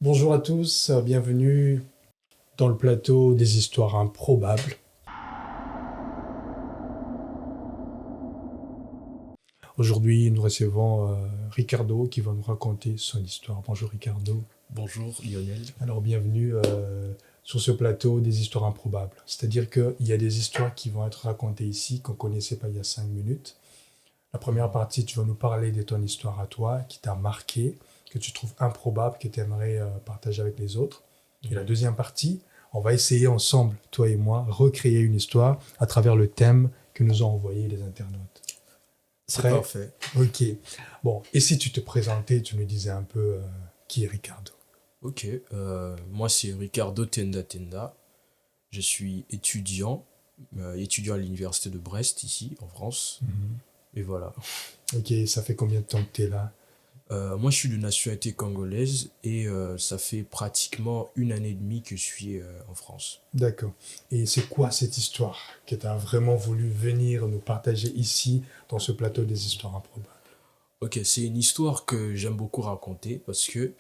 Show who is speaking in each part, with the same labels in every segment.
Speaker 1: Bonjour à tous, bienvenue dans le plateau des histoires improbables. Aujourd'hui, nous recevons Ricardo qui va nous raconter son histoire. Bonjour Ricardo.
Speaker 2: Bonjour Lionel.
Speaker 1: Alors bienvenue sur ce plateau des histoires improbables. C'est-à-dire qu'il y a des histoires qui vont être racontées ici qu'on ne connaissait pas il y a 5 minutes. La première partie, tu vas nous parler de ton histoire à toi, qui t'a marqué, que tu trouves improbable, que tu aimerais partager avec les autres. Et la deuxième partie, on va essayer ensemble, toi et moi, recréer une histoire à travers le thème que nous ont envoyé les internautes.
Speaker 2: C'est
Speaker 1: Prêt?
Speaker 2: parfait.
Speaker 1: Ok. Bon, et si tu te présentais, tu me disais un peu qui est Ricardo?
Speaker 2: Ok, moi c'est Ricardo Tenda Tenda. Je suis étudiant à l'université de Brest ici en France. Et voilà.
Speaker 1: Ok, ça fait combien de temps que tu es là?
Speaker 2: Moi je suis de nationalité congolaise et ça fait pratiquement 1 année et demie que je suis en France.
Speaker 1: D'accord. Et c'est quoi cette histoire que tu as vraiment voulu venir nous partager ici, dans ce plateau des histoires improbables?
Speaker 2: Ok, c'est une histoire que j'aime beaucoup raconter parce que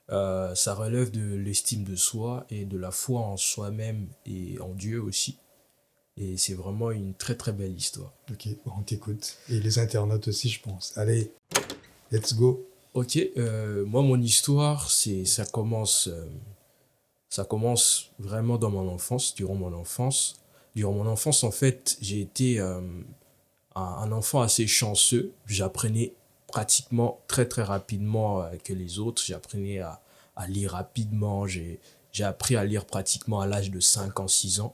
Speaker 2: ça relève de l'estime de soi et de la foi en soi-même et en Dieu aussi. Et c'est vraiment une très très belle histoire.
Speaker 1: Ok, bon, on t'écoute. Et les internautes aussi, je pense. Allez, let's go.
Speaker 2: Ok, moi mon histoire, ça commence vraiment dans mon enfance, durant mon enfance. Durant mon enfance, en fait, j'ai été un enfant assez chanceux. J'apprenais pratiquement très très rapidement que les autres. J'apprenais à lire rapidement. J'ai appris à lire pratiquement à l'âge de 5 ans, 6 ans.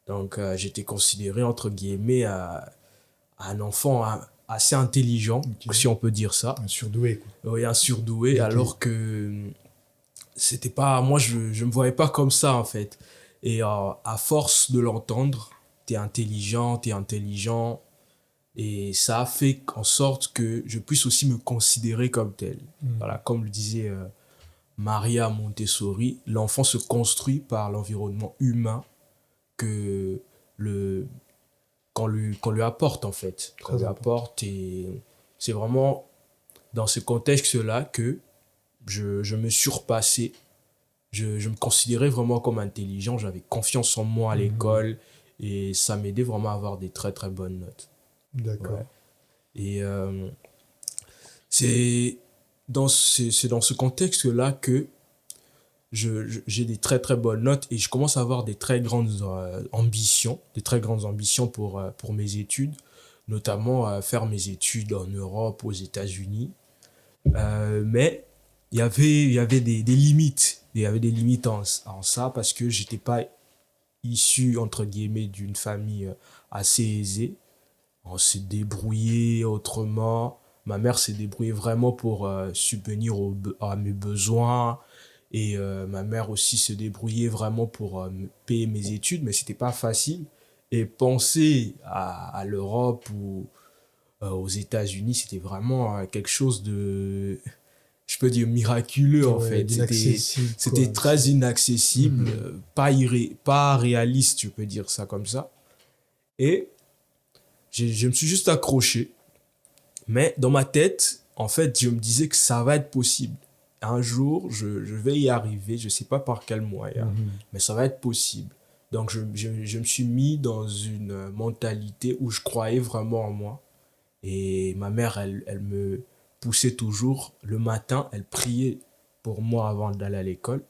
Speaker 2: Donc j'étais considéré entre guillemets un enfant assez intelligent,
Speaker 1: Ok.
Speaker 2: si on peut dire ça.
Speaker 1: Un surdoué, quoi.
Speaker 2: Oui, un surdoué,
Speaker 1: Ok.
Speaker 2: alors que c'était pas. Moi, je me voyais pas comme ça, en fait. Et à force de l'entendre, t'es intelligent. Et ça a fait en sorte que je puisse aussi me considérer comme tel. Voilà, comme le disait Maria Montessori, l'enfant se construit par l'environnement humain que le, qu'on lui apporte, en fait. Qu'on
Speaker 1: Très
Speaker 2: lui
Speaker 1: important.
Speaker 2: apporte. Et c'est vraiment dans ce contexte-là que je me surpassais. Je me considérais vraiment comme intelligent. J'avais confiance en moi à l'école. Et ça m'aidait vraiment à avoir des très très bonnes notes. Ouais.
Speaker 1: D'accord.
Speaker 2: Et c'est c'est dans ce contexte-là que j'ai des très très bonnes notes et je commence à avoir des très grandes ambitions, pour mes études, notamment faire mes études en Europe, aux États-Unis. Mais il y avait des limites. Il y avait des limites en ça parce que j'étais pas issu, entre guillemets, d'une famille assez aisée. On s'est débrouillé autrement. Ma mère s'est débrouillée vraiment pour subvenir à mes besoins. Et ma mère aussi se débrouillait vraiment pour me payer mes études, mais c'était pas facile. Et penser à l'Europe ou aux États-Unis, c'était vraiment quelque chose de, je peux dire, miraculeux en
Speaker 1: Ouais,
Speaker 2: fait.
Speaker 1: d'inaccessible, quoi.
Speaker 2: C'était très inaccessible,
Speaker 1: Mhm.
Speaker 2: pas réaliste, je peux dire ça comme ça. Et je me suis juste accroché. Mais dans ma tête, en fait, je me disais que ça va être possible. Un jour, je vais y arriver, je ne sais pas par quel moyen, mais ça va être possible. Donc, je me suis mis dans une mentalité où je croyais vraiment en moi. Et ma mère, elle me poussait toujours. Le matin, elle priait pour moi avant d'aller à l'école.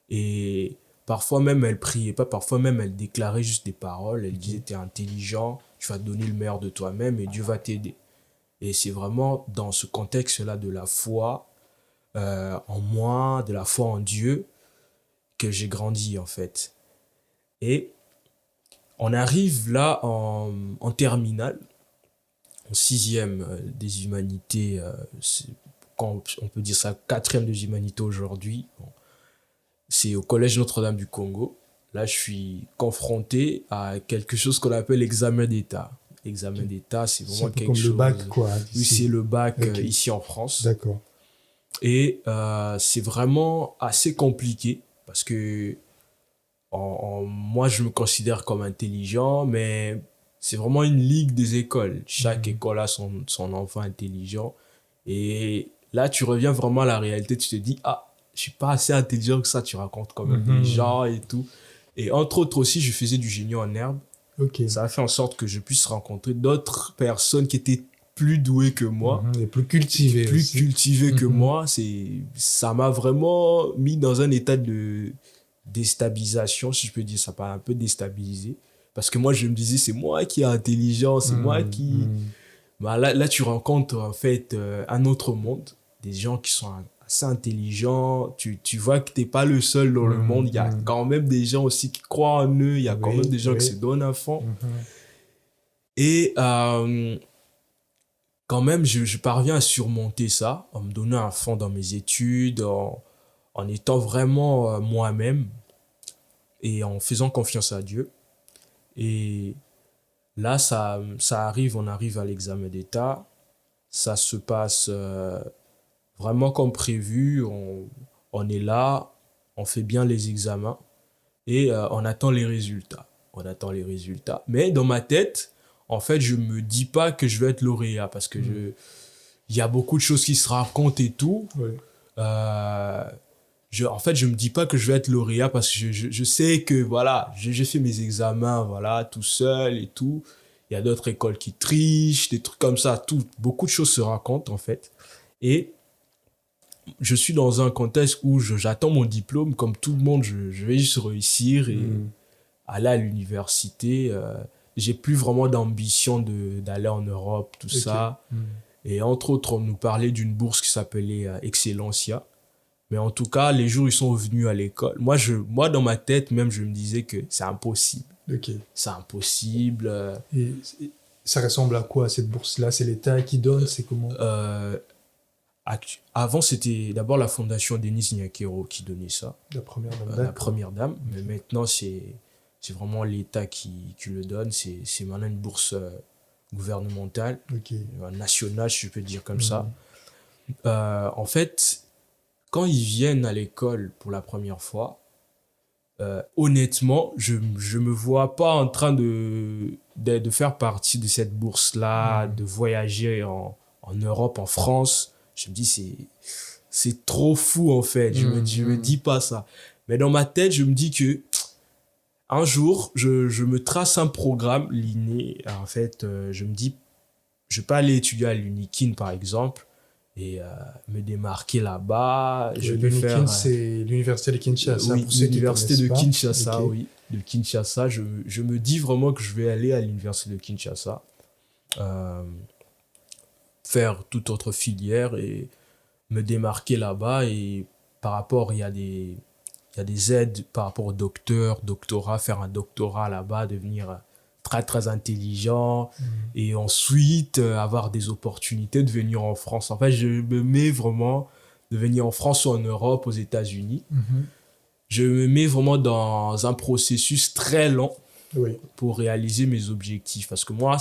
Speaker 2: Et parfois même, elle priait pas, parfois même, elle déclarait juste des paroles. Elle disait,
Speaker 1: Ok.
Speaker 2: t'es intelligent, tu vas donner le meilleur de toi-même et Dieu va t'aider. Et c'est vraiment dans ce contexte-là de la foi en moi, de la foi en Dieu, que j'ai grandi en fait. Et on arrive là en terminale, en sixième des humanités, quand on peut dire ça, quatrième des humanités aujourd'hui. Bon, c'est au collège Notre-Dame du Congo. Là, je suis confronté à quelque chose qu'on appelle l'examen d'État. L'examen
Speaker 1: Ok.
Speaker 2: d'État, c'est
Speaker 1: C'est un
Speaker 2: vraiment
Speaker 1: peu
Speaker 2: quelque
Speaker 1: comme le bac,
Speaker 2: chose.
Speaker 1: quoi,
Speaker 2: Oui, c'est
Speaker 1: d'ici.
Speaker 2: le bac
Speaker 1: Ok.
Speaker 2: ici en France.
Speaker 1: D'accord.
Speaker 2: Et c'est vraiment assez compliqué parce que moi, je me considère comme intelligent, mais c'est vraiment une ligue des écoles. Chaque
Speaker 1: Mhm.
Speaker 2: école a son enfant intelligent. Et là, tu reviens vraiment à la réalité. Tu te dis, ah, je suis pas assez intelligent que ça, tu racontes quand même des gens et tout. Et entre autres aussi, je faisais du génie en herbe.
Speaker 1: Ok.
Speaker 2: Ça a fait en sorte que je puisse rencontrer d'autres personnes qui étaient plus douées que moi,
Speaker 1: Et plus cultivé.
Speaker 2: plus
Speaker 1: aussi.
Speaker 2: cultivées que moi. Ça m'a vraiment mis dans un état de déstabilisation, si je peux dire. Ça m'a un peu déstabilisé. Parce que moi, je me disais, c'est moi qui est intelligent, c'est moi qui... Bah, là, tu rencontres en fait un autre monde, des gens qui sont assez intelligents. Tu vois que tu n'es pas le seul dans le monde. Il y a quand même des gens aussi qui croient en eux. Il y a quand même des gens qui se donnent à fond. Et quand même, je parviens à surmonter ça en me donnant à fond dans mes études, en étant vraiment moi-même et en faisant confiance à Dieu. Et là, ça arrive, on arrive à l'examen d'État. Ça se passe vraiment comme prévu. On est là, on fait bien les examens et on attend les résultats. On attend les résultats. Mais dans ma tête, en fait, je me dis pas que je vais être lauréat parce que il y a beaucoup de choses qui se racontent et tout.
Speaker 1: Ouais.
Speaker 2: En fait, je me dis pas que je vais être lauréat parce que je sais que, voilà, j'ai fait mes examens, voilà, tout seul et tout. Il y a d'autres écoles qui trichent, des trucs comme ça. Beaucoup de choses se racontent, en fait. Et je suis dans un contexte où j'attends mon diplôme. Comme tout le monde, je vais juste réussir et aller à l'université. J'ai plus vraiment d'ambition d'aller en Europe, tout ça. Et entre autres, on nous parlait d'une bourse qui s'appelait Excellencia. Mais en tout cas, les jours, ils sont venus à l'école. Moi, dans ma tête, même, je me disais que c'est impossible.
Speaker 1: Ok.
Speaker 2: C'est impossible.
Speaker 1: Et ça ressemble à quoi, cette bourse-là? C'est l'État qui donne? C'est comment?
Speaker 2: Avant, c'était d'abord la fondation Denis Nyakero qui donnait ça.
Speaker 1: La première dame.
Speaker 2: La première dame. Mais maintenant, c'est vraiment l'État qui le donne. C'est maintenant une bourse gouvernementale, nationale, si je peux dire comme ça. En fait, quand ils viennent à l'école pour la première fois, honnêtement, je me vois pas en train de faire partie de cette bourse-là, de voyager en Europe, en France. Je me dis, c'est trop fou, en fait. Je me dis pas ça. Mais dans ma tête, je me dis que un jour, je me trace un programme liné. En fait, je me dis, je peux aller étudier à l'Unikin, par exemple, et me démarquer là-bas. Je vais faire...
Speaker 1: c'est l'université de Kinshasa.
Speaker 2: Oui, l'université de Kinshasa, oui. De Kinshasa. Je me dis vraiment que je vais aller à l'université de Kinshasa. Faire toute autre filière et me démarquer là-bas. Et par rapport, il y a des aides par rapport au doctorat, faire un doctorat là-bas, devenir très très intelligent et ensuite avoir des opportunités de venir en France. En fait, je me mets vraiment de venir en France ou en Europe, aux États-Unis. Je me mets vraiment dans un processus très long pour réaliser mes objectifs. Parce que moi,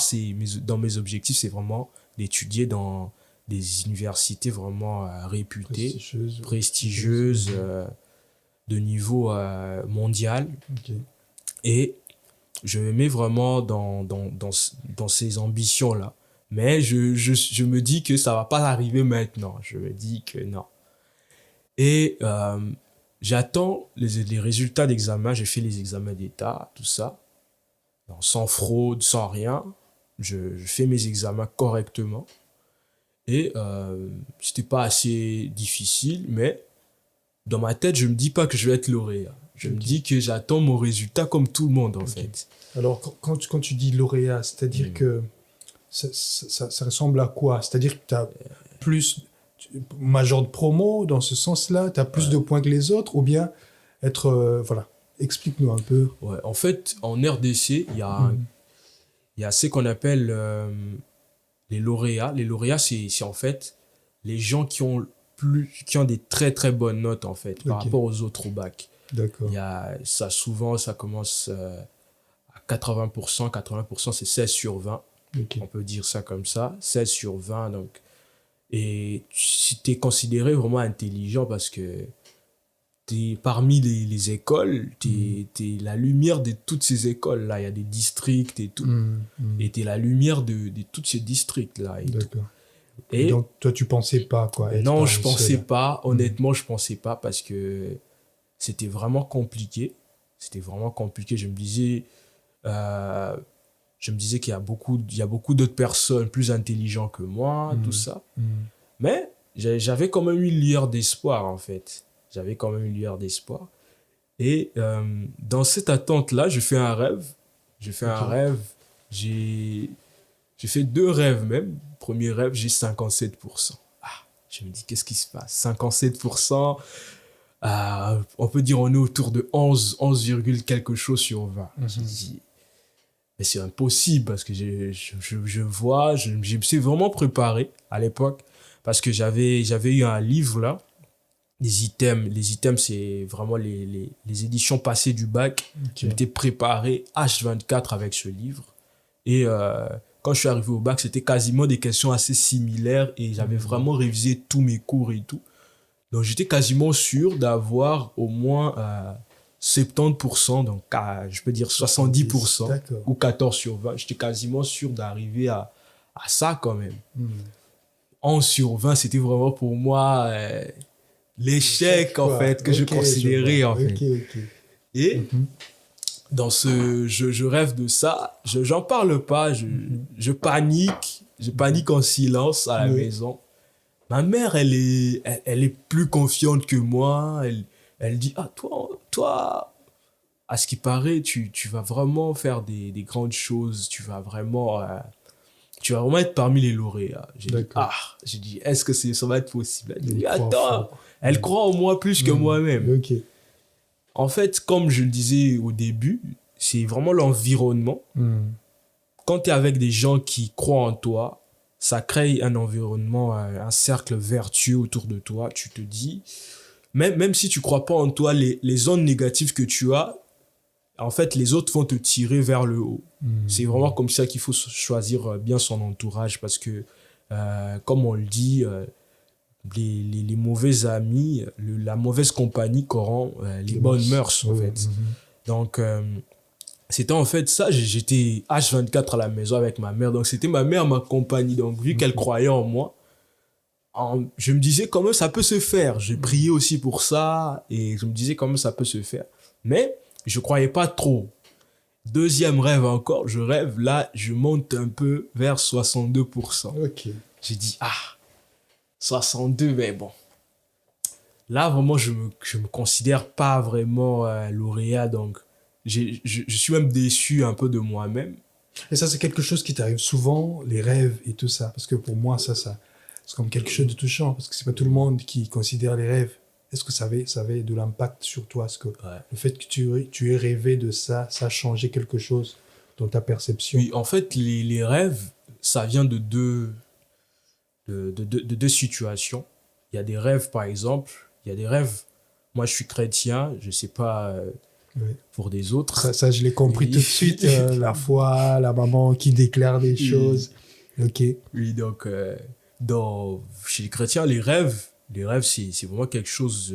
Speaker 2: dans mes objectifs, c'est vraiment d'étudier dans des universités vraiment réputées, prestigieuses de niveau mondial. Et je me mets vraiment dans ces ambitions-là. Mais je me dis que ça ne va pas arriver maintenant. Je me dis que non. Et j'attends les résultats d'examen. J'ai fait les examens d'État, tout ça. Sans fraude, sans rien. Je fais mes examens correctement. Et c'était pas assez difficile, mais dans ma tête, je me dis pas que je vais être lauréat. Je me dis que j'attends mon résultat comme tout le monde, en fait.
Speaker 1: Alors, quand tu dis lauréat, c'est-à-dire que ça ressemble à quoi? C'est-à dire que tu as plus major de promo dans ce sens-là? Tu as plus de points que les autres? Ou bien être... voilà, explique-nous un peu.
Speaker 2: Ouais, en fait, en RDC, il y a ce qu'on appelle les lauréats. Les lauréats, c'est en fait les gens qui ont des très très bonnes notes, en fait, par rapport aux autres au bac.
Speaker 1: D'accord.
Speaker 2: Souvent, ça commence à 80%. 80%, c'est 16 sur 20. On peut dire ça comme ça. 16 sur 20, donc. Et si tu es considéré vraiment intelligent parce que parmi les écoles, tu es la lumière de toutes ces écoles-là. Il y a des districts et tout. Et tu es la lumière de tous ces districts-là.
Speaker 1: D'accord. Et
Speaker 2: Et
Speaker 1: donc, toi, tu pensais pas, quoi, être
Speaker 2: non, je
Speaker 1: parmi
Speaker 2: pensais
Speaker 1: ceux-là.
Speaker 2: pas, honnêtement, je pensais pas parce que c'était vraiment compliqué. C'était vraiment compliqué. Euh, je me disais il y a beaucoup d'autres personnes plus intelligentes que moi, tout
Speaker 1: Mhm.
Speaker 2: ça.
Speaker 1: Mhm.
Speaker 2: Mais j'avais quand même une lueur d'espoir, en fait. J'avais quand même une lueur d'espoir. Et dans cette attente-là, je fais un rêve. Je fais
Speaker 1: Ok.
Speaker 2: un rêve. J'ai j'ai fait deux rêves même. Premier rêve, j'ai 57%. Ah, je me dis, qu'est-ce qui se passe? 57%, on peut dire on est autour de 11 virgule quelque chose sur 20. J'ai
Speaker 1: Mhm.
Speaker 2: dit, mais c'est impossible parce que je vois, je me suis vraiment préparé à l'époque parce que j'avais eu un livre là, les items c'est vraiment les éditions passées du bac.
Speaker 1: Ok.
Speaker 2: Je m'étais préparé H24 avec ce livre et quand je suis arrivé au bac, c'était quasiment des questions assez similaires et j'avais
Speaker 1: Mhm.
Speaker 2: vraiment révisé tous mes cours et tout. Donc j'étais quasiment sûr d'avoir au moins 70%, donc je peux dire
Speaker 1: 70.
Speaker 2: 70%
Speaker 1: D'accord.
Speaker 2: ou 14 sur 20. J'étais quasiment sûr d'arriver à ça quand même.
Speaker 1: Mhm.
Speaker 2: 11 sur 20, c'était vraiment pour moi l'échec
Speaker 1: Échec,
Speaker 2: en
Speaker 1: quoi.
Speaker 2: fait que je
Speaker 1: Ok, je
Speaker 2: considérais
Speaker 1: vois.
Speaker 2: en fait.
Speaker 1: Ok, ok.
Speaker 2: Et
Speaker 1: Mhm.
Speaker 2: dans je rêve de ça, j'en parle pas,
Speaker 1: Mhm.
Speaker 2: je
Speaker 1: Mhm.
Speaker 2: panique en silence à la
Speaker 1: Oui.
Speaker 2: maison. Ma mère, elle est plus confiante que moi. Elle dit, ah, toi, à ce qui paraît, tu vas vraiment faire des grandes choses. Tu vas vraiment être parmi les lauréats.
Speaker 1: D'accord.
Speaker 2: J'ai dit, est-ce que ça va être possible? Elle dit,
Speaker 1: Il y
Speaker 2: oui,
Speaker 1: croit
Speaker 2: attends.
Speaker 1: fort.
Speaker 2: Elle croit en moi plus que
Speaker 1: Mhm.
Speaker 2: moi-même.
Speaker 1: Ok.
Speaker 2: En fait, comme je le disais au début, c'est vraiment l'environnement.
Speaker 1: Mhm.
Speaker 2: Quand tu es avec des gens qui croient en toi, ça crée un environnement, un cercle vertueux autour de toi. Tu te dis, même si tu crois pas en toi, les ondes négatives que tu as, en fait, les autres vont te tirer vers le haut. C'est vraiment
Speaker 1: Mhm.
Speaker 2: comme ça qu'il faut choisir bien son entourage parce que, comme on le dit, les mauvais amis, la mauvaise compagnie corrompt les
Speaker 1: Les
Speaker 2: bonnes
Speaker 1: mœurs.
Speaker 2: mœurs, en
Speaker 1: Oui, oui.
Speaker 2: fait.
Speaker 1: Mhm.
Speaker 2: Donc, c'était en fait ça, j'étais H24 à la maison avec ma mère, donc c'était ma mère ma compagnie, donc vu qu'elle
Speaker 1: Ok.
Speaker 2: croyait en moi, je me disais comment ça peut se faire, j'ai prié
Speaker 1: Mhm.
Speaker 2: aussi pour ça, et je me disais comment ça peut se faire, mais je croyais pas trop. Deuxième rêve encore, je rêve, là je monte un peu vers 62%.
Speaker 1: Ok.
Speaker 2: J'ai dit, 62, mais bon, là vraiment je me considère pas vraiment lauréat, donc je suis même déçu un peu de moi-même.
Speaker 1: Et ça, c'est quelque chose qui t'arrive souvent, les rêves et tout ça. Parce que pour moi, ça, c'est comme quelque chose de touchant. Parce que c'est pas tout le monde qui considère les rêves. Est-ce que ça avait de l'impact sur toi? Est-ce que
Speaker 2: Ouais.
Speaker 1: le fait que tu aies rêvé de ça a changé quelque chose dans ta perception?
Speaker 2: Oui, en fait, les rêves, ça vient de deux situations. Il y a des rêves, par exemple, il y a des rêves. Moi, je suis chrétien, je sais pas
Speaker 1: Oui.
Speaker 2: pour des autres.
Speaker 1: Ça, je l'ai compris tout
Speaker 2: Oui,
Speaker 1: de suite. La foi, la maman qui déclare des
Speaker 2: oui,
Speaker 1: choses. Ok.
Speaker 2: oui, donc, chez les chrétiens, les rêves, c'est vraiment quelque chose,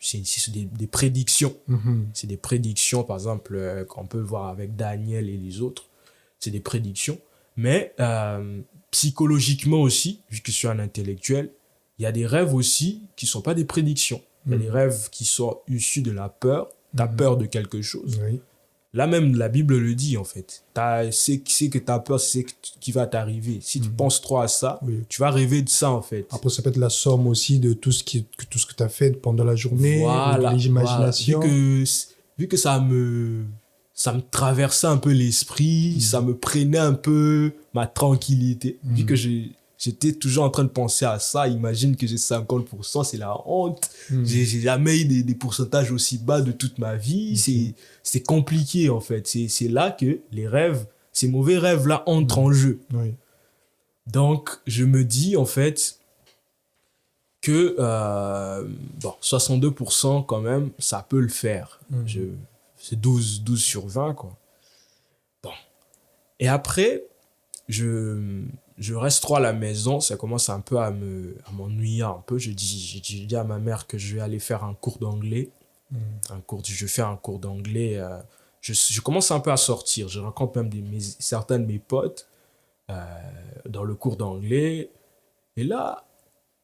Speaker 2: c'est des prédictions.
Speaker 1: Mhm.
Speaker 2: C'est des prédictions, par exemple, qu'on peut voir avec Daniel et les autres. C'est des prédictions. Mais psychologiquement aussi, vu que je suis un intellectuel, il y a des rêves aussi qui ne sont pas des prédictions. Il y a des
Speaker 1: Mhm.
Speaker 2: rêves qui sont issus de la peur. Tu as
Speaker 1: Mhm.
Speaker 2: peur de quelque chose.
Speaker 1: Oui.
Speaker 2: Là même, la Bible le dit en fait. C'est que tu as peur, c'est ce qui va t'arriver. Si tu
Speaker 1: Mhm.
Speaker 2: penses trop à ça,
Speaker 1: Oui.
Speaker 2: tu vas rêver de ça en fait.
Speaker 1: Après, ça peut être la somme aussi de tout ce que tu as fait pendant la journée ou de
Speaker 2: Voilà.
Speaker 1: l'imagination.
Speaker 2: Vu que ça me traversait un peu l'esprit, ça
Speaker 1: Mhm.
Speaker 2: me prenait un peu ma tranquillité. Vu que
Speaker 1: Mhm.
Speaker 2: j'étais toujours en train de penser à ça, imagine que j'ai 50%, c'est la honte.
Speaker 1: Mhm.
Speaker 2: J'ai jamais eu des pourcentages aussi bas de toute ma vie.
Speaker 1: Ok.
Speaker 2: C'est compliqué en fait. C'est là que les rêves, ces mauvais rêves-là entrent
Speaker 1: Mhm.
Speaker 2: en jeu.
Speaker 1: Oui.
Speaker 2: Donc, je me dis en fait, que bon, 62% quand même, ça peut le faire.
Speaker 1: Mhm.
Speaker 2: C'est 12 sur 20 quoi. Bon. Et après, je reste trop à la maison, ça commence un peu à m'ennuyer un peu. J'ai dit à ma mère que je vais aller faire un cours d'anglais.
Speaker 1: Mhm.
Speaker 2: Je fais un cours d'anglais. Je commence un peu à sortir. Je rencontre même certains de mes potes dans le cours d'anglais. Et là,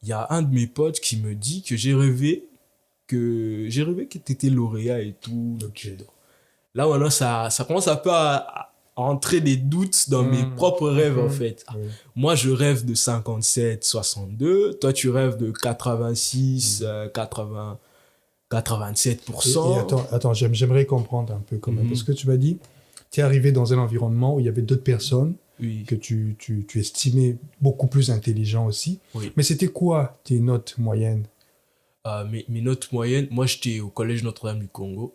Speaker 2: il y a un de mes potes qui me dit que j'ai rêvé que tu étais lauréat et tout.
Speaker 1: Ok.
Speaker 2: Là, maintenant, ça commence un peu à entrer des doutes dans mes
Speaker 1: Mhm.
Speaker 2: propres rêves, en
Speaker 1: Mhm.
Speaker 2: fait.
Speaker 1: Oui.
Speaker 2: Moi, je rêve de 57, 62. Toi, tu rêves de 86, 80,
Speaker 1: Et
Speaker 2: 87%.
Speaker 1: attends, j'aimerais comprendre un peu quand même. Parce
Speaker 2: Mhm.
Speaker 1: que tu m'as dit, tu es arrivé dans un environnement où il y avait d'autres personnes
Speaker 2: Oui,
Speaker 1: que tu estimais beaucoup plus intelligents aussi.
Speaker 2: oui.
Speaker 1: Mais c'était quoi tes notes moyennes?
Speaker 2: Mes notes moyennes, moi, j'étais au collège Notre-Dame du Congo.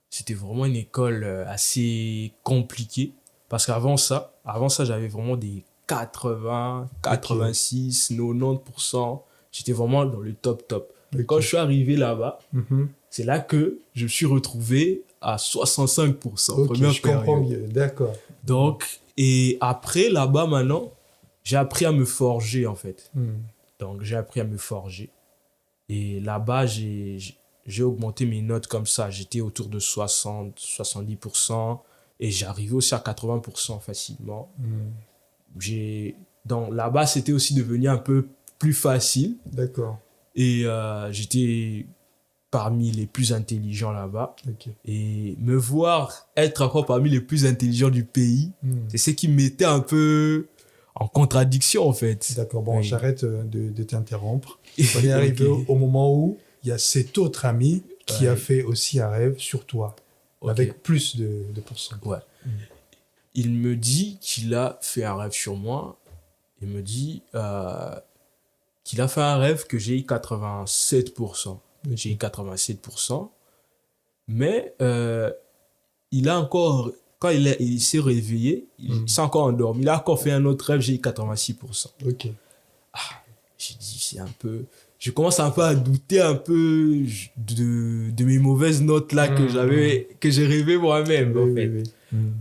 Speaker 2: C'était vraiment une école assez compliquée. Parce qu'avant ça, j'avais vraiment des 80,
Speaker 1: Ok.
Speaker 2: 86, 90%. J'étais vraiment dans le top top. Quand je
Speaker 1: Ok.
Speaker 2: suis arrivé là-bas,
Speaker 1: Mhm.
Speaker 2: c'est là que je me suis retrouvé à 65%,
Speaker 1: Ok,
Speaker 2: première
Speaker 1: je comprends
Speaker 2: période.
Speaker 1: mieux. D'accord.
Speaker 2: Donc, et après, là-bas, maintenant, j'ai appris à me forger, en fait.
Speaker 1: Mhm.
Speaker 2: Donc, j'ai appris à me forger. Et là-bas, j'ai augmenté mes notes comme ça. J'étais autour de 60, 70%. Et j'arrivais aussi à 80% facilement.
Speaker 1: Mhm.
Speaker 2: J'ai, donc, là-bas, c'était aussi devenu un peu plus facile.
Speaker 1: D'accord.
Speaker 2: Et j'étais parmi les plus intelligents là-bas.
Speaker 1: Ok.
Speaker 2: Et me voir être encore parmi les plus intelligents du pays,
Speaker 1: Mhm.
Speaker 2: c'est ce qui me mettait un peu en contradiction, en fait.
Speaker 1: D'accord. Bon,
Speaker 2: Oui.
Speaker 1: j'arrête de t'interrompre. On est arrivé
Speaker 2: Ok.
Speaker 1: au moment où il y a cet autre ami qui a
Speaker 2: Ouais.
Speaker 1: fait aussi un rêve sur toi,
Speaker 2: Ok.
Speaker 1: avec plus de pourcentage.
Speaker 2: Ouais.
Speaker 1: Mhm.
Speaker 2: Il me dit qu'il a fait un rêve sur moi. Il me dit qu'il a fait un rêve que j'ai eu 87%. J'ai eu
Speaker 1: Ok.
Speaker 2: 87%. Mais il a encore, quand il s'est réveillé, il
Speaker 1: Mhm.
Speaker 2: s'est encore endormi. Il a encore fait un autre rêve, j'ai eu 86%.
Speaker 1: Ok.
Speaker 2: J'ai dit, c'est un peu. Je commence un peu à douter un peu de mes mauvaises notes là
Speaker 1: Mhm.
Speaker 2: que j'ai rêvé moi-même,
Speaker 1: Oui,
Speaker 2: en
Speaker 1: oui,
Speaker 2: fait.
Speaker 1: oui. Mhm.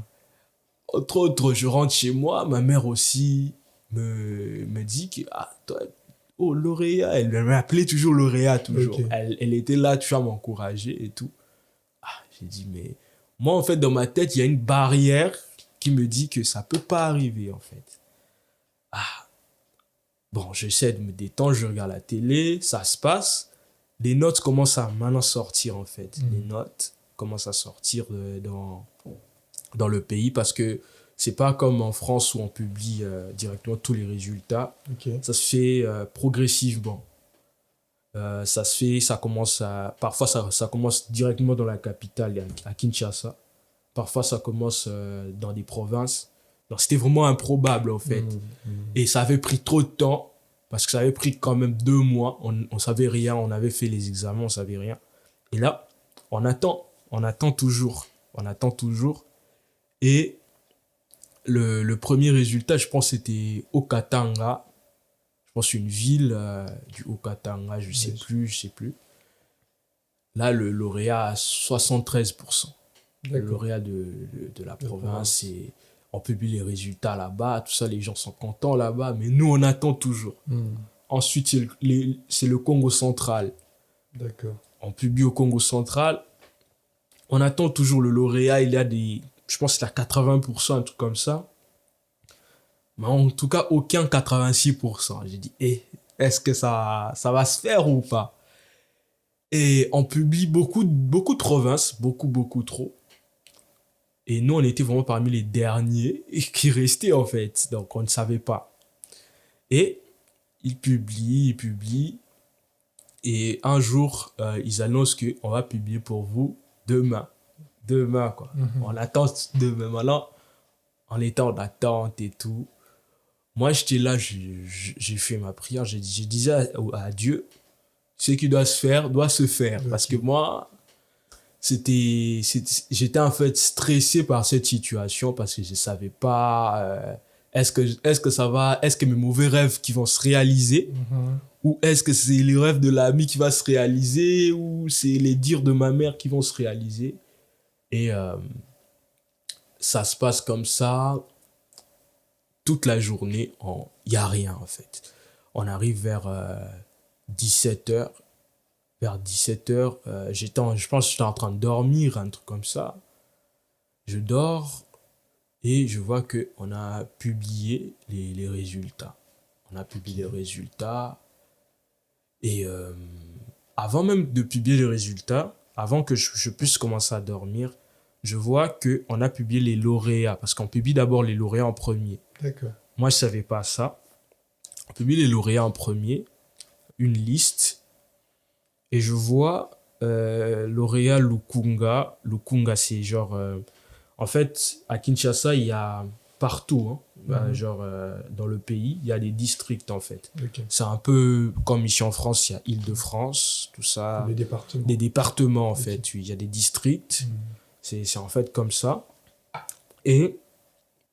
Speaker 2: Entre autres, je rentre chez moi, ma mère aussi me dit que, ah, toi, oh, lauréat, elle m'appelait toujours lauréat,
Speaker 1: Ok.
Speaker 2: toujours. Elle était là, tu vois, m'encourager et tout. J'ai dit, mais moi, en fait, dans ma tête, il y a une barrière qui me dit que ça peut pas arriver, en fait. Bon, j'essaie de me détendre, je regarde la télé, ça se passe. Les notes commencent à maintenant sortir, en fait. Les
Speaker 1: Mhm.
Speaker 2: notes commencent à sortir dans le pays parce que c'est pas comme en France où on publie directement tous les résultats.
Speaker 1: Ok.
Speaker 2: Ça se fait progressivement. Ça se fait, ça commence à. Parfois, ça commence directement dans la capitale, à Kinshasa. Parfois, ça commence dans des provinces. Donc, c'était vraiment improbable, en fait.
Speaker 1: Mhm. Mhm.
Speaker 2: Et ça avait pris trop de temps, parce que ça avait pris quand même 2 mois. On savait rien, on avait fait les examens, on savait rien. Et là, on attend toujours. On attend toujours. Et le premier résultat, je pense, c'était Okatanga. Je pense une ville du Okatanga,
Speaker 1: Oui.
Speaker 2: je sais plus. Là, le lauréat a 73%. Le
Speaker 1: D'accord.
Speaker 2: lauréat de la
Speaker 1: La
Speaker 2: province,
Speaker 1: province.
Speaker 2: et on publie les résultats là-bas, tout ça, les gens sont contents là-bas, mais nous, on attend toujours.
Speaker 1: Mhm.
Speaker 2: Ensuite, c'est le Congo central.
Speaker 1: D'accord.
Speaker 2: On publie au Congo central, on attend toujours le lauréat, je pense qu'il a 80%, un truc comme ça. Mais en tout cas, aucun 86%. J'ai dit, est-ce que ça va se faire ou pas? Et on publie beaucoup de provinces, beaucoup trop. Et nous, on était vraiment parmi les derniers qui restaient, en fait. Donc, on ne savait pas. Et ils publient. Et un jour, ils annoncent qu'on va publier pour vous demain. Demain, quoi.
Speaker 1: Mhm.
Speaker 2: On attend demain. Maintenant, on était en attente et tout. Moi, j'étais là, j'ai fait ma prière. Je disais à Dieu, ce qui doit se faire, doit se faire. Parce que
Speaker 1: Ok.
Speaker 2: moi, j'étais en fait stressé par cette situation parce que je savais pas est-ce que mes mauvais rêves qui vont se réaliser,
Speaker 1: Mhm.
Speaker 2: ou est-ce que c'est les rêves de l'ami qui va se réaliser, ou c'est les dires de ma mère qui vont se réaliser. Et ça se passe comme ça toute la journée. Il y a rien, en fait. On arrive vers 17h. Vers 17h, je pense que j'étais en train de dormir, un truc comme ça. Je dors et je vois qu'on a publié les résultats. On a publié les résultats. Et avant même de publier les résultats, avant que je puisse commencer à dormir, je vois qu'on a publié les lauréats. Parce qu'on publie d'abord les lauréats en premier.
Speaker 1: D'accord.
Speaker 2: Moi, je ne savais pas ça. On publie les lauréats en premier, une liste. Et je vois lauréat Lukunga. Lukunga, c'est genre... en fait, à Kinshasa, il y a partout, dans le pays, il y a des districts, en fait.
Speaker 1: Ok.
Speaker 2: C'est un peu comme ici en France, il y a Île-de-France, tout ça.
Speaker 1: Les départements.
Speaker 2: Des départements, en
Speaker 1: Ok.
Speaker 2: fait. Oui, il y a des districts. C'est en fait comme ça. Et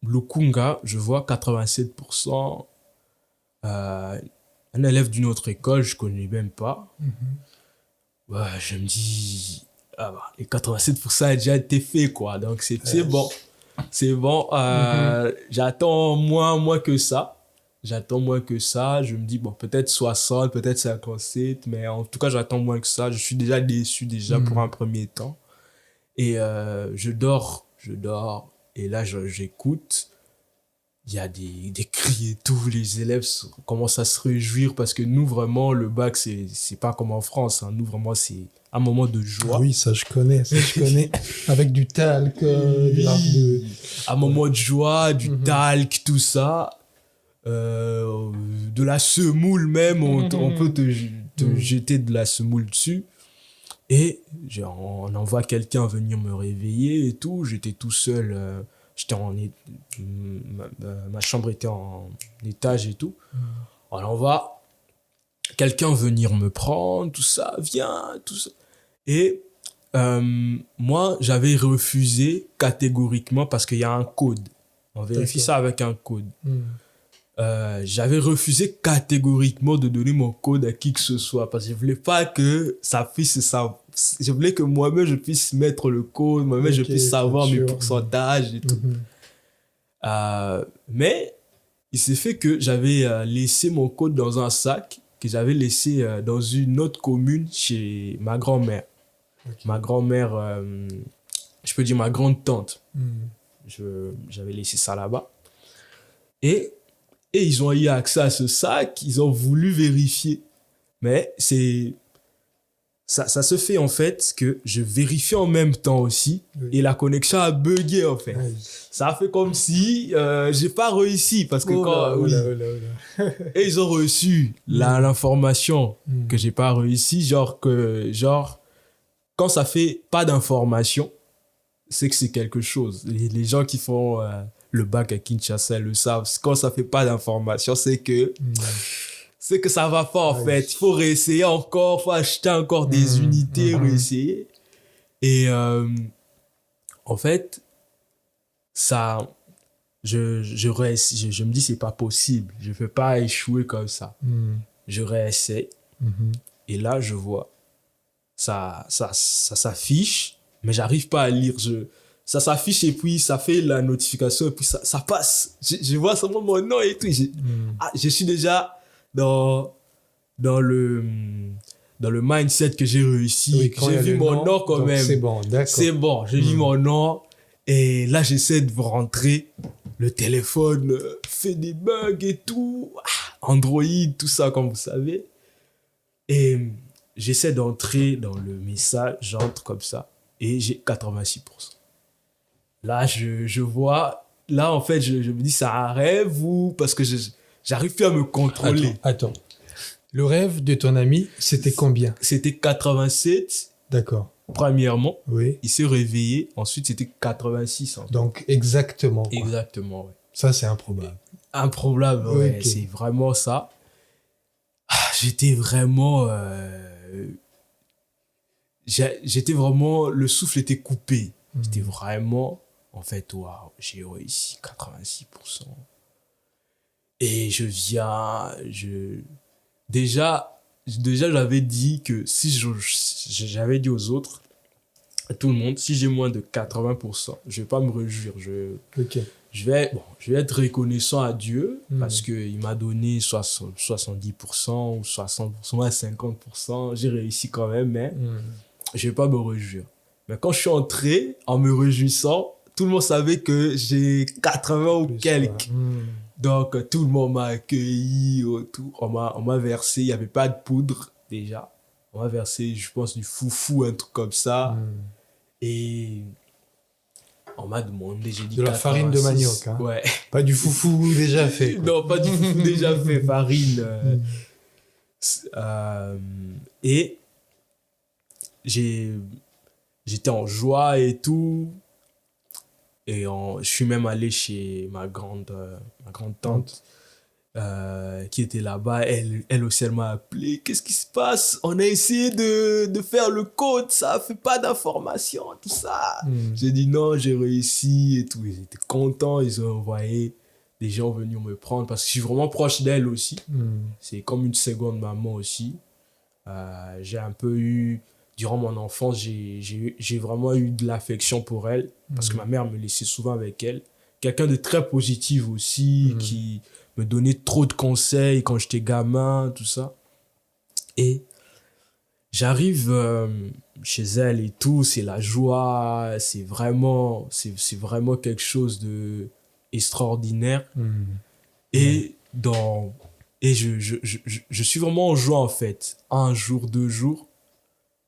Speaker 2: Lukunga, je vois 87%. Un élève d'une autre école, je ne connais même pas. Ouais, je me dis, les 87% a déjà été fait, quoi. Donc, c'est bon. C'est bon. J'attends moins que ça. J'attends moins que ça. Je me dis, bon, peut-être 60, peut-être 57, mais en tout cas, j'attends moins que ça. Je suis déjà déçu pour un premier temps. Et je dors. Et là, j'écoute. Il y a des cris et tout. Les élèves commencent à se réjouir parce que nous, vraiment, le bac, c'est pas comme en France. Hein. Nous, vraiment, c'est un moment de joie.
Speaker 1: Ah oui, ça je connais. Avec du talc,
Speaker 2: un moment de joie, du talc, tout ça. De la semoule même. On peut te jeter de la semoule dessus. Et on envoie quelqu'un venir me réveiller et tout. J'étais tout seul. Ma chambre était en étage et tout. On envoie quelqu'un venir me prendre, tout ça, viens, tout ça. Et moi, j'avais refusé catégoriquement parce qu'il y a un code. On vérifie ça avec un code. J'avais refusé catégoriquement de donner mon code à qui que ce soit parce que je voulais pas que ça puisse ça. Je voulais que moi-même je puisse mettre le code, moi-même je puisse savoir mes pourcentages et tout. Mais il s'est fait que j'avais laissé mon code dans un sac que j'avais laissé dans une autre commune chez ma grand-mère. Ma grand-mère, je peux dire ma grande-tante. J'avais laissé ça là-bas. Et ils ont eu accès à ce sac, ils ont voulu vérifier. Mais ça se fait en fait que je vérifie en même temps aussi et la connexion a bugué en fait. Ça a fait comme si j'ai pas réussi parce que et ils ont reçu l'information que j'ai pas réussi, genre quand ça fait pas d'information, c'est que c'est quelque chose. Les gens qui font le bac à Kinshasa le savent. Quand ça fait pas d'information, c'est que ça va pas en fait. Il faut réessayer encore, il faut acheter encore des unités, réessayer. Et en fait, ça, je me dis c'est pas possible. Je ne peux pas échouer comme ça. Je réessaye. Et là, je vois, ça s'affiche, mais j'arrive pas à lire. Ça s'affiche et puis ça fait la notification et puis ça passe. Je vois seulement mon nom et tout. Je suis déjà dans le mindset que j'ai réussi.
Speaker 1: Oui,
Speaker 2: j'ai vu mon nom quand même.
Speaker 1: C'est bon, d'accord.
Speaker 2: C'est bon, j'ai vu mon nom. Et là, j'essaie de rentrer. Le téléphone fait des bugs et tout. Android, tout ça, comme vous savez. Et j'essaie d'entrer dans le message. J'entre comme ça. Et j'ai 86%. Là, je vois... Là, en fait, je me dis, c'est un rêve ou... Parce que j'arrive plus à me contrôler.
Speaker 1: Attends. Le rêve de ton ami, c'était combien?
Speaker 2: C'était 87.
Speaker 1: D'accord.
Speaker 2: Premièrement.
Speaker 1: Oui.
Speaker 2: Il s'est réveillé. Ensuite, c'était 86.
Speaker 1: Donc, exactement. Quoi.
Speaker 2: Exactement, ouais.
Speaker 1: Ça, c'est improbable.
Speaker 2: Improbable, ouais.
Speaker 1: Okay.
Speaker 2: C'est vraiment ça. J'étais vraiment... J'étais vraiment... Le souffle était coupé. J'étais vraiment... En fait, waouh, j'ai réussi 86%. Et je viens... Déjà, j'avais dit que si j'avais dit aux autres, à tout le monde, si j'ai moins de 80%, je ne vais pas me réjouir. Je vais être reconnaissant à Dieu parce qu'il m'a donné 70% ou 60% ou 50%. J'ai réussi quand même, mais je ne vais pas me réjouir. Mais quand je suis entré en me réjouissant, tout le monde savait que j'ai 80 ou quelques. Donc, tout le monde m'a accueilli autour. On m'a versé, il n'y avait pas de poudre déjà. On m'a versé, je pense, du foufou, un truc comme ça. Et on m'a demandé, j'ai dit
Speaker 1: De la farine de
Speaker 2: 86.
Speaker 1: manioc, hein.
Speaker 2: Ouais.
Speaker 1: Pas du foufou déjà fait, quoi.
Speaker 2: Non, pas du foufou déjà fait, farine. Et j'étais en joie et tout. Et je suis même allé chez ma grande tante qui était là-bas. Elle aussi, elle m'a appelé. Qu'est-ce qui se passe? On a essayé de faire le code, ça fait pas d'informations, tout ça. J'ai dit non, j'ai réussi et tout. Ils étaient contents, ils ont envoyé des gens venus me prendre parce que je suis vraiment proche d'elle aussi. C'est comme une seconde maman aussi. J'ai un peu eu, durant mon enfance, j'ai vraiment eu de l'affection pour elle parce que ma mère me laissait souvent avec elle. Quelqu'un de très positif aussi, qui me donnait trop de conseils quand j'étais gamin, tout ça. Et j'arrive chez elle et tout, c'est la joie, c'est vraiment quelque chose de extraordinaire. Et je suis vraiment en joie en fait. Un jour, 2 jours.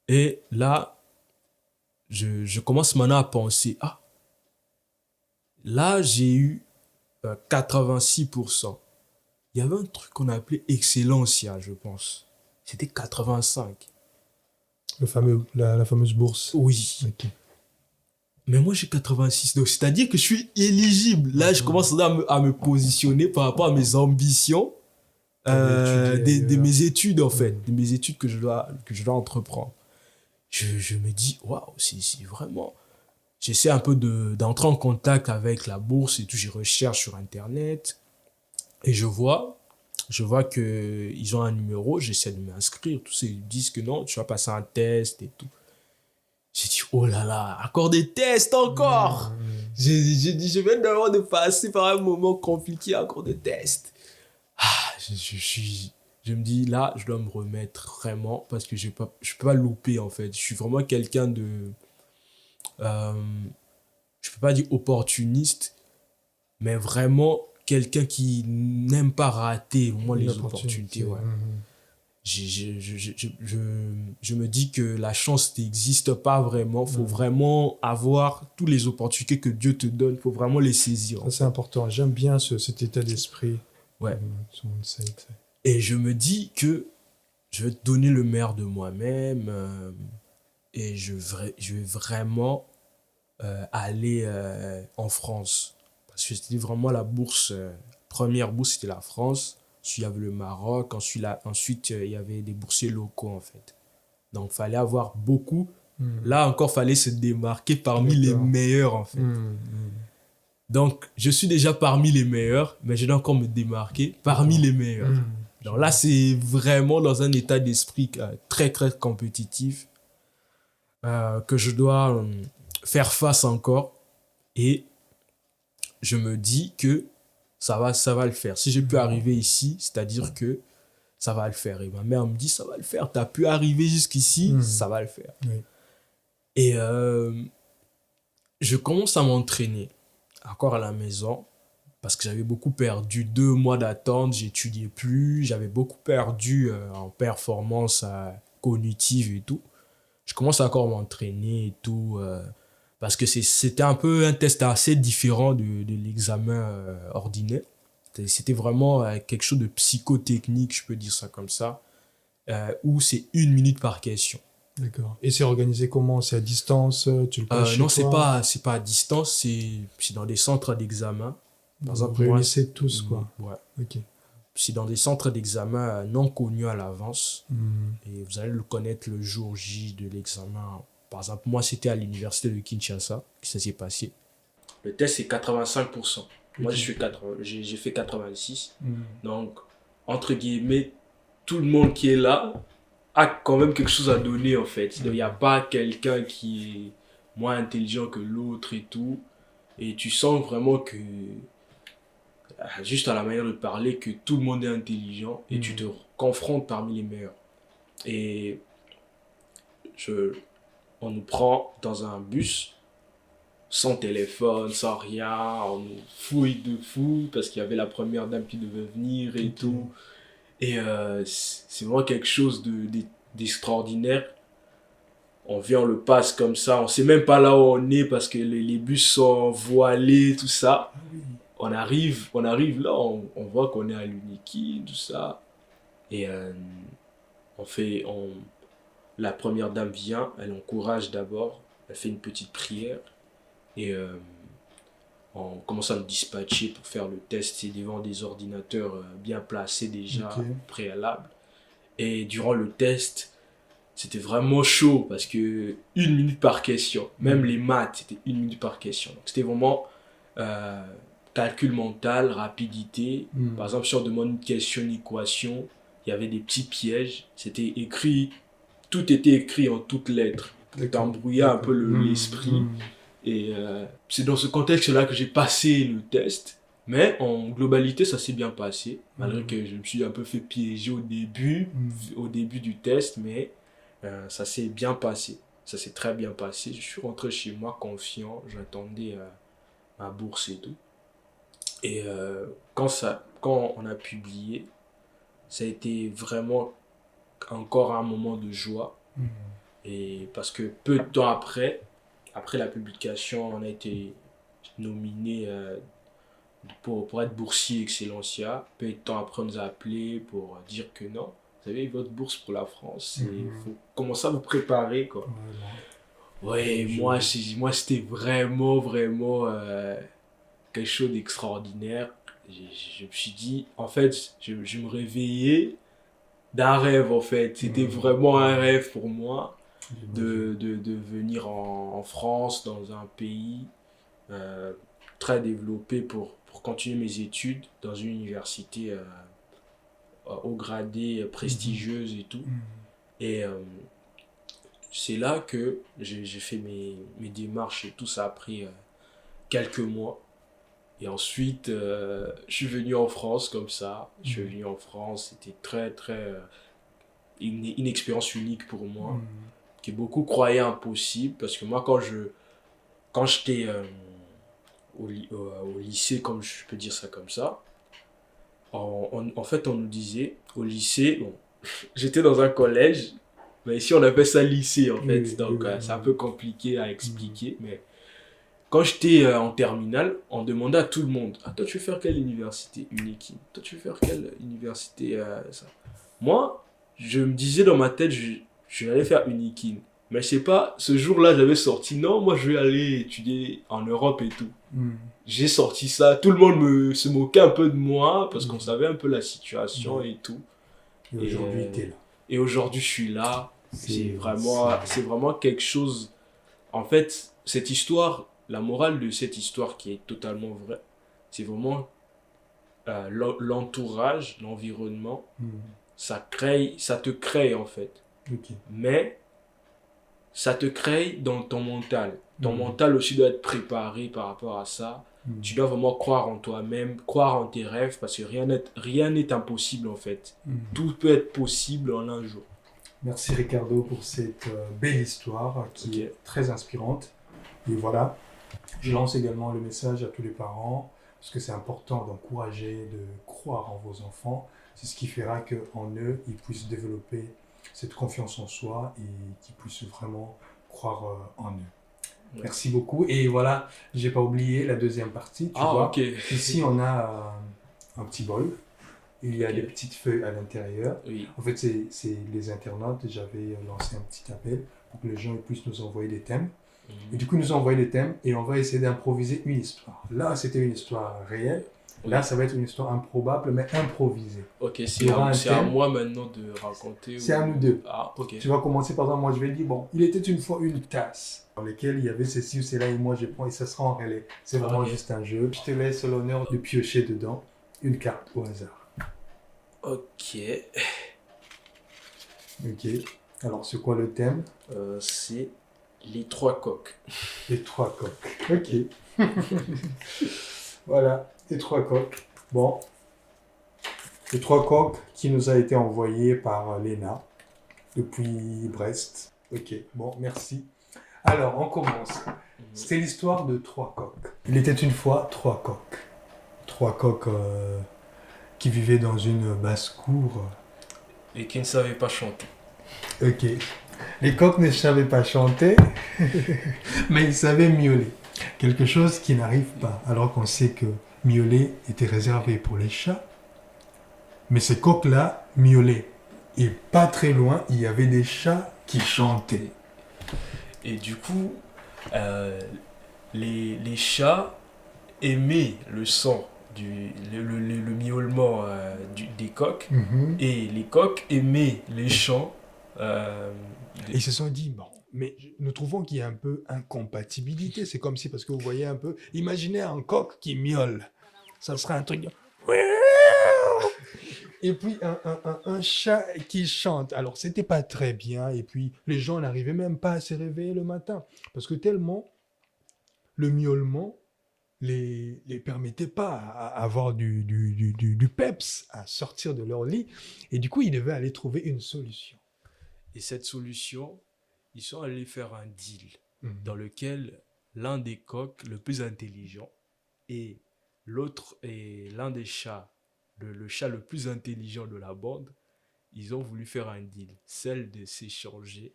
Speaker 2: Et là, je commence maintenant à penser, là j'ai eu 86%. Il y avait un truc qu'on appelait Excellencia, je pense. C'était 85.
Speaker 1: La fameuse bourse.
Speaker 2: Oui.
Speaker 1: Ok.
Speaker 2: Mais moi j'ai 86. Donc c'est-à-dire que je suis éligible. Là, je commence à me positionner par rapport à mes ambitions. De mes études en fait, de mes études que je dois entreprendre. Je me dis, waouh, c'est vraiment... J'essaie un peu d'entrer en contact avec la bourse et tout, je recherche sur Internet et je vois qu'ils ont un numéro, j'essaie de m'inscrire, tout ça, ils disent que non, tu vas passer un test et tout. J'ai dit, oh là là, encore des tests encore. J'ai dit, je viens d'abord de passer par un moment compliqué, encore des tests. Je me dis, là, je dois me remettre vraiment parce que je peux pas louper, en fait. Je suis vraiment quelqu'un de... je peux pas dire opportuniste, mais vraiment quelqu'un qui n'aime pas rater, moi, les opportunités. Ouais. Je me dis que la chance n'existe pas vraiment. Il faut vraiment avoir toutes les opportunités que Dieu te donne. Il faut vraiment les saisir.
Speaker 1: Ça, c'est important. J'aime bien cet état d'esprit.
Speaker 2: Ouais. Et je me dis que je vais te donner le meilleur de moi-même et je vais vraiment aller en France. Parce que c'était vraiment la bourse. Première bourse, c'était la France. Ensuite, il y avait le Maroc. Ensuite, il y avait des boursiers locaux, en fait. Donc, il fallait avoir beaucoup. Là encore, il fallait se démarquer parmi les meilleurs, en fait. Donc, je suis déjà parmi les meilleurs, mais je dois encore me démarquer parmi les meilleurs. Donc là, c'est vraiment dans un état d'esprit très, très compétitif que je dois faire face encore. Et je me dis que ça va le faire. Si je peux arriver ici, c'est-à-dire que ça va le faire. Et ma mère me dit, ça va le faire. Tu as pu arriver jusqu'ici, ça va le faire.
Speaker 1: Oui.
Speaker 2: Et je commence à m'entraîner encore à la maison parce que j'avais beaucoup perdu 2 mois d'attente, j'étudiais plus, j'avais beaucoup perdu en performance cognitive et tout. Je commence encore à m'entraîner et tout parce que c'était un peu un test assez différent de l'examen ordinaire. C'était vraiment quelque chose de psychotechnique, je peux dire ça comme ça, où c'est 1 minute par question.
Speaker 1: D'accord. Et c'est organisé comment? C'est à distance? Tu le passes chez
Speaker 2: Non,
Speaker 1: toi?
Speaker 2: c'est pas à distance, c'est dans des centres d'examen. Par
Speaker 1: Vous
Speaker 2: exemple,
Speaker 1: réunissez tous, quoi.
Speaker 2: Ouais.
Speaker 1: Ok.
Speaker 2: C'est dans des centres d'examen non connus à l'avance. Et vous allez le connaître le jour J de l'examen. Par exemple, moi, c'était à l'université de Kinshasa que ça s'est passé. Le test, c'est 85%. Moi, j'ai fait 86. Donc, entre guillemets, tout le monde qui est là a quand même quelque chose à donner, en fait. Il n'y a pas quelqu'un qui est moins intelligent que l'autre et tout. Et tu sens vraiment que, juste à la manière de parler, que tout le monde est intelligent et tu te confrontes parmi les meilleurs. Et on nous prend dans un bus sans téléphone, sans rien, on nous fouille de fou parce qu'il y avait la première dame qui devait venir et tout. Et c'est vraiment quelque chose d'extraordinaire. On vient, on le passe comme ça, on sait même pas là où on est parce que les bus sont voilés, tout ça. On arrive là, on voit qu'on est à l'Uniki, tout ça. Et la première dame vient, elle encourage d'abord, elle fait une petite prière et on commence à nous dispatcher pour faire le test. C'est devant des ordinateurs bien placés déjà, préalables. Et durant le test, c'était vraiment chaud parce que 1 minute par question, même les maths, c'était 1 minute par question. Donc c'était vraiment calcul mental, rapidité. Par exemple, si on demande une question, une équation, il y avait des petits pièges. C'était écrit, tout était écrit en toutes lettres. Ça embrouillait un peu l'esprit. Et c'est dans ce contexte-là que j'ai passé le test. Mais en globalité, ça s'est bien passé. Malgré que je me suis un peu fait piéger au début du test. Mais ça s'est bien passé. Ça s'est très bien passé. Je suis rentré chez moi confiant. J'attendais ma bourse et tout. Et quand on a publié, ça a été vraiment encore un moment de joie. Et parce que peu de temps après la publication, on a été nominé pour être boursier Excellencia. Peu de temps après, on nous a appelé pour dire que non, vous avez votre bourse pour la France. Il faut commencer à vous préparer, quoi. Ouais, moi c'était vraiment quelque chose d'extraordinaire. Je me suis dit, en fait, je me réveillais d'un rêve, en fait. C'était vraiment un rêve pour moi de venir en France, dans un pays très développé pour continuer mes études dans une université au gradé prestigieuse et tout. Et c'est là que j'ai fait mes démarches et tout. Ça a pris quelques mois. Et ensuite, je suis venu en France comme ça. Je suis venu en France. C'était une expérience unique pour moi, que beaucoup croyaient impossible. Parce que moi, quand j'étais au lycée, comme je peux dire ça comme ça, en fait, on nous disait, au lycée, bon, j'étais dans un collège, mais ici on appelle ça lycée, en fait. Donc, c'est un peu compliqué à expliquer, mais quand j'étais en terminale, on demandait à tout le monde, ah, toi tu veux faire quelle université? Unikim. Toi tu veux faire quelle université ça? Moi, je me disais dans ma tête, je vais aller faire Unikim. Mais je sais pas, ce jour-là, j'avais sorti, non, moi je vais aller étudier en Europe et tout. J'ai sorti ça, tout le monde se moquait un peu de moi, parce qu'on savait un peu la situation et tout.
Speaker 1: Et aujourd'hui, t'es là.
Speaker 2: Et aujourd'hui, je suis là. C'est vraiment quelque chose. En fait, cette histoire, la morale de cette histoire qui est totalement vraie, c'est vraiment l'entourage, l'environnement. Ça te crée en fait. Mais ça te crée dans ton mental. Ton mental aussi doit être préparé par rapport à ça. Tu dois vraiment croire en toi-même, croire en tes rêves, parce que rien n'est impossible en fait. Tout peut être possible en un jour.
Speaker 1: Merci Ricardo pour cette belle histoire qui est très inspirante. Et voilà, je lance également le message à tous les parents, parce que c'est important d'encourager, de croire en vos enfants. C'est ce qui fera qu'en eux, ils puissent développer cette confiance en soi et qu'ils puissent vraiment croire en eux. Ouais. Merci beaucoup. Et voilà, j'ai pas oublié la deuxième partie. Tu vois, ici, on a un petit bol. Il y a des petites feuilles à l'intérieur. En fait, c'est les internautes. J'avais lancé un petit appel pour que les gens puissent nous envoyer des thèmes. Et du coup, ils nous ont envoyé des thèmes et on va essayer d'improviser une histoire. Là, c'était une histoire réelle. Là, ça va être une histoire improbable, mais improvisée.
Speaker 2: Ok, c'est à moi maintenant de raconter.
Speaker 1: C'est à nous deux.
Speaker 2: Ah, ok.
Speaker 1: Tu vas commencer par exemple, moi je vais dire, bon, il était une fois une tasse dans laquelle il y avait ceci ou cela et moi je prends et ça sera en relais. C'est vraiment juste un jeu. Je te laisse l'honneur de piocher dedans une carte au hasard.
Speaker 2: Ok.
Speaker 1: Ok. Alors, c'est quoi le thème?
Speaker 2: C'est les 3 coqs.
Speaker 1: Les 3 coqs. Ok. Voilà. Les 3 coqs. Bon. Les 3 coqs qui nous a été envoyé par Léna depuis Brest. Ok, bon, merci. Alors, on commence. C'est l'histoire de trois coqs. Il était une fois trois coqs. Trois coqs qui vivaient dans une basse-cour.
Speaker 2: Et qui ne savait pas chanter.
Speaker 1: Ok. Les coqs ne savaient pas chanter, mais ils savaient miauler. Quelque chose qui n'arrive pas, alors qu'on sait que miauler était réservé pour les chats. Mais ces coqs-là miaulaient. Et pas très loin, il y avait des chats qui chantaient.
Speaker 2: Et du coup, les chats aimaient le son, le miaulement des coqs, et les coqs aimaient les chants.
Speaker 1: Et ils se sont dit, bon, mais nous trouvons qu'il y a un peu incompatibilité. C'est comme si, parce que vous voyez un peu, imaginez un coq qui miaule. Ça serait un truc... Et puis un chat qui chante. Alors, c'était pas très bien. Et puis, les gens n'arrivaient même pas à se réveiller le matin. Parce que tellement le miaulement les permettait pas à avoir du peps, à sortir de leur lit. Et du coup, ils devaient aller trouver une solution.
Speaker 2: Et cette solution, ils sont allés faire un deal dans lequel l'un des coqs, le plus intelligent, et l'autre est l'un des chats, le chat le plus intelligent de la bande, ils ont voulu faire un deal, celle de s'échanger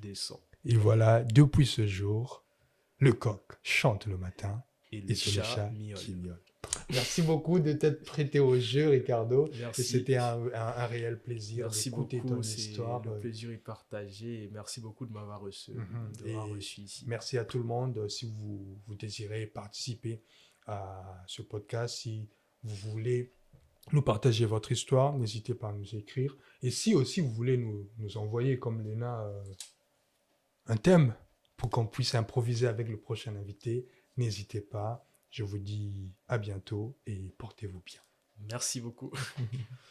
Speaker 2: des sons.
Speaker 1: Et voilà, depuis ce jour, le coq chante le matin
Speaker 2: et
Speaker 1: c'est le chat
Speaker 2: miaule.
Speaker 1: qui miaule. Merci beaucoup de t'être prêté au jeu, Ricardo.
Speaker 2: Merci.
Speaker 1: Et c'était un réel plaisir d'écouter ton histoire.
Speaker 2: Le plaisir est partagé. Et merci beaucoup de m'avoir reçu, ici.
Speaker 1: Merci à tout le monde. Si vous désirez participer à ce podcast, si vous voulez nous partager votre histoire, n'hésitez pas à nous écrire. Et si aussi vous voulez nous envoyer, comme Léna, un thème pour qu'on puisse improviser avec le prochain invité, n'hésitez pas. Je vous dis à bientôt et portez-vous bien.
Speaker 2: Merci beaucoup.